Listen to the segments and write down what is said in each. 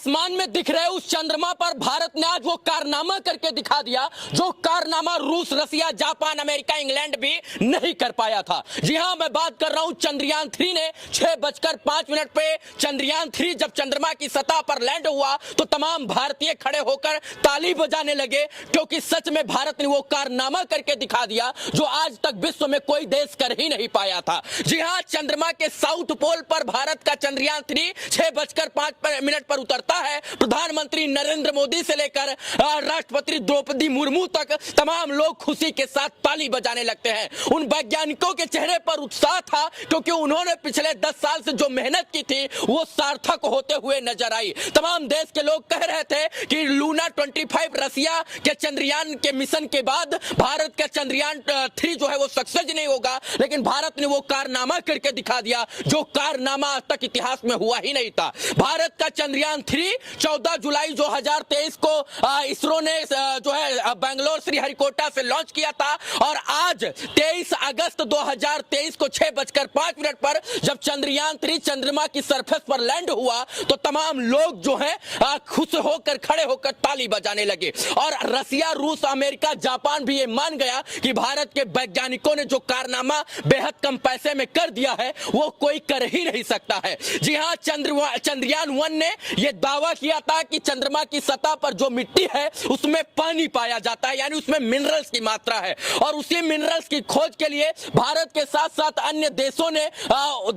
आसमान में दिख रहे उस चंद्रमा पर भारत ने आज वो कारनामा करके दिखा दिया जो कारनामा रूस, रसिया, जापान, अमेरिका, इंग्लैंड भी नहीं कर पाया था। जी हां, मैं बात कर रहा हूं चंद्रयान 3 ने 6:05 पे चंद्रयान 3 जब चंद्रमा की सतह पर लैंड हुआ तो तमाम भारतीय खड़े होकर ताली बजाने लगे, क्योंकि सच में भारत ने वो कारनामा करके दिखा दिया जो आज तक विश्व में कोई देश कर ही नहीं पाया था। जी हां, चंद्रमा के साउथ पोल पर भारत का चंद्रयान 3 6:05 पर उतरता है। प्रधानमंत्री नरेंद्र मोदी से लेकर राष्ट्रपति द्रौपदी मुर्मू तक तमाम लोग खुशी के साथ ताली बजाने लगते हैं। उन वैज्ञानिकों के चेहरे पर उत्साह था, क्योंकि उन्होंने पिछले 10 साल से जो मेहनत की थी वो सार्थक होते हुए नजर आई। तमाम देश के लोग कह रहे थे कि लूना 25 रसिया के चंद्रयान के मिशन के बाद भारत का चंद्रयान 3 जो है वो सक्सेस नहीं होगा, लेकिन भारत ने वो कारनामा करके दिखा दिया जो कारनामा आज तक इतिहास में हुआ ही नहीं था। भारत का चंद्रयान 3 14 जुलाई 2023 को इसरो ने जो है बेंगलोर श्रीहरिकोटा से लॉन्च किया था, और आज 23 अगस्त 2023 को 6:05 पर जब चंद्रयान 3 चंद्रमा की सरफेस पर लैंड हुआ तो तमाम लोग जो है खुश होकर खड़े होकर ताली बजाने लगे। और रसिया, रूस, अमेरिका, जापान भी ये मान गया कि भारत के वैज्ञानिकों ने जो कारनामा बेहद कम पैसे में कर दिया है वो कोई कर ही नहीं सकता है। जी हां, चंद्रयान 1 ने यह दावा किया था कि चंद्रमा की सतह पर जो मिट्टी है उसमें पानी पाया जाता है, यानी उसमें मिनरल्स की मात्रा है, और उसी मिनरल्स की खोज के लिए भारत के साथ साथ अन्य देशों ने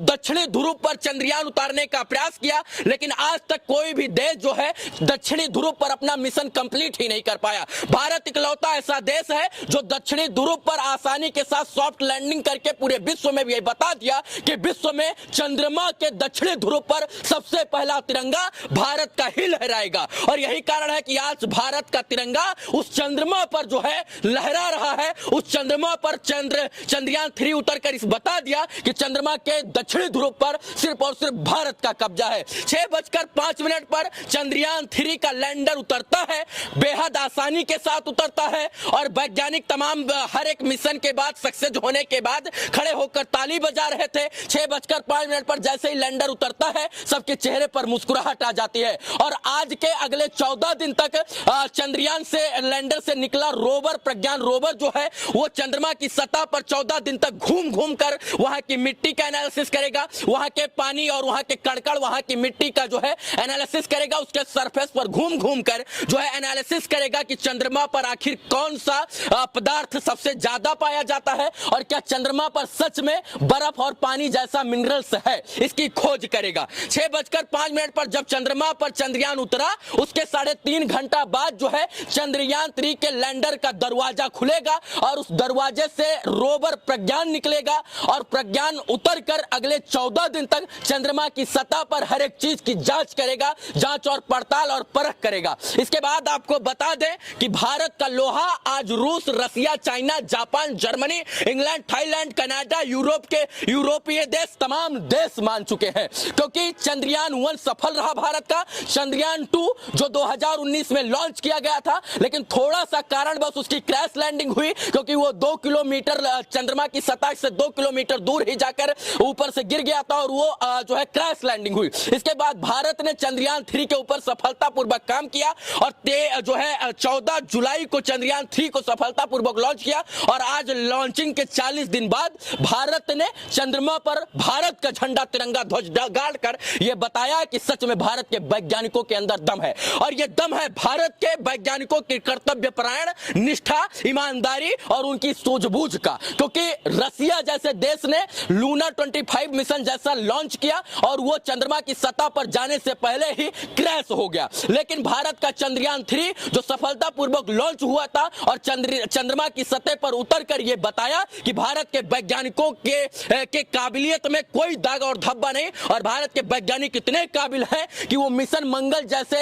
दक्षिणी ध्रुव पर चंद्रयान उतारने का प्रयास किया, लेकिन आज तक कोई भी देश जो है दक्षिणी ध्रुव पर अपना मिशन कंप्लीट ही नहीं कर पाया। भारत इकलौता ऐसा देश है जो दक्षिणी ध्रुव पर आसानी के साथ सॉफ्ट लैंडिंग करके पूरे विश्व में भी बता दिया कि विश्व में चंद्रमा के दक्षिणी ध्रुव पर सबसे पहला तिरंगा भारत का ही लहराएगा। और यही कारण है कि आज भारत का तिरंगा उस चंद्रमा पर जो है लहरा रहा है। उस चंद्रमा पर चंद्रयान 3 उतरकर इस बता दिया कि चंद्रमा के दक्षिणी ध्रुव पर सिर्फ और सिर्फ भारत का कब्जा है। 6:05 पर चंद्रयान 3 का लैंडर उतरता है, बेहद आसानी के साथ उतरता है, और वैज्ञानिक तमाम हर एक मिशन के बाद सक्सेस होने के बाद खड़े होकर ताली बजा रहे थे। 6:05 पर जैसे ही लैंडर उतरता है सबके चेहरे पर मुस्कुराहट आ जाती है। और आज के अगले 14 दिन तक चंद्रयान से लैंडर से निकला रोवर, प्रज्ञान रोवर जो है वो चंद्रमा की सतह पर 14 दिन तक घूम घूम कर वहां की मिट्टी का एनालिसिस करेगा, वहां के पानी और वहां के कड़कड़, वहां की मिट्टी का जो है एनालिसिस करेगा। उसके सरफेस पर घूम घूम कर जो है एनालिसिस करेगा कि चंद्रमा पर आखिर कौन सा पदार्थ सबसे ज्यादा पाया जाता है, और क्या चंद्रमा पर सच में बर्फ और पानी जैसा मिनरल्स है, इसकी खोज करेगा। 6:05 पर जब चंद्रमा पर चंद्रयान उतरा उसके 3.5 घंटा बाद जो है चंद्रयान 3 के लैंडर का दरवाजा खुलेगा, और उस दरवाजे से रोवर प्रज्ञान निकलेगा, और प्रज्ञान उतरकर अगले 14 दिन तक चंद्रमा की सतह पर हर एक चीज की जांच करेगा, जांच और पड़ताल और परख करेगा। इसके बाद आपको बता दें कि भारत का लोहा आज रूस, Russia, China, Japan, Germany, England, Thailand, Canada, यूरोपीय देश तमाम देश मान चुके हैं, क्योंकि चंद्रयान 1 सफल रहा भारत का। चंद्रयान 2 जो 2019 में लॉन्च किया गया था, लेकिन थोड़ा सा कारण बस उसकी क्रैश लैंडिंग हुई, क्योंकि वो 2 किलोमीटर चंद्रमा की सतह से 2 किलोमीटर दूर ही जाकर ऊपर से गिर गया था, और वो जो है क्रैश लैंडिंग हुई। इसके बाद भारत ने चंद्रयान 3 के ऊपर सफलतापूर्वक काम किया, और जो है 14 जुलाई को चंद्रयान 3 को सफलतापूर्वक लॉन्च किया, और आज लॉन्चिंग के 40 दिन बाद भारत ने चंद्रमा पर भारत का झंडा, तिरंगा ध्वज गाड़कर यह बताया कि सच में भारत के वैज्ञानिकों के अंदर दम है। और यह दम है भारत के वैज्ञानिकों की कर्तव्यपरायण, निष्ठा, ईमानदारी और उनकी सूझबूझ का, क्योंकि रसिया जैसे देश ने लूना 25 मिशन जैसा लॉन्च किया और वो चंद्रमा की सतह पर जाने से पहले ही क्रैश हो गया, लेकिन भारत का चंद्रयान 3 जो सफलतापूर्वक लॉन्च हुआ था और चंद्रमा की सतह पर उतरकर यह बताया कि भारत के वैज्ञानिकों के काबिलियत में कोई दाग और धब्बा नहीं, और भारत के वैज्ञानिक इतने काबिल हैं कि वो मिशन मंगल जैसे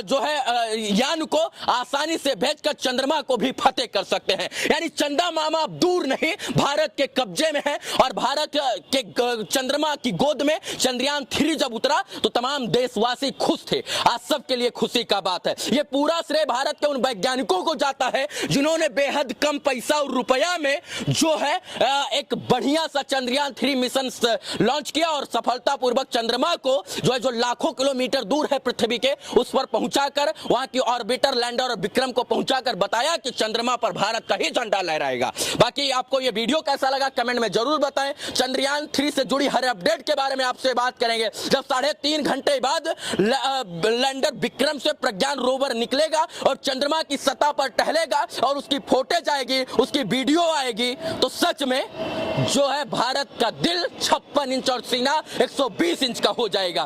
जो है यान को आसानी से भेजकर चंद्रमा को भी फतेह कर सकते हैं। यानी चंदा मामा अब दूर नहीं, भारत के कब्जे में है, और भारत के चंद्रमा की गोद में चंद्रयान 3 जब उतरा तो तमाम देशवासी खुश थे। आज सबके लिए खुशी का बात है। ये पूरा श्रेय भारत के उन वैज्ञानिकों को जाता है जिन्होंने बेहद कम पैसा और रुपया में जो है एक बढ़िया सा चंद्रयान 3 मिशन लॉन्च किया और सफलतापूर्वक चंद्रमा को जो है जो लाखों किलोमीटर किलोमीटर दूर है पृथ्वी के, उस पर पहुंचाकर वहां की ऑर्बिटर लैंडर और विक्रम को पहुंचाकर बताया कि चंद्रमा पर भारत का ही झंडा लहराएगा। बाकी आपको यह वीडियो कैसा लगा कमेंट में जरूर बताएं। चंद्रयान 3 से जुड़ी हर अपडेट के बारे में आपसे बात करेंगे जब 3.5 घंटे बाद लैंडर विक्रम से प्रज्ञान रोवर निकलेगा और चंद्रमा की सतह पर टहलेगा और उसकी फोटेज आएगी, उसकी वीडियो आएगी, तो सच में जो है भारत का दिल 56 इंच और सीना 120 इंच का हो जाएगा।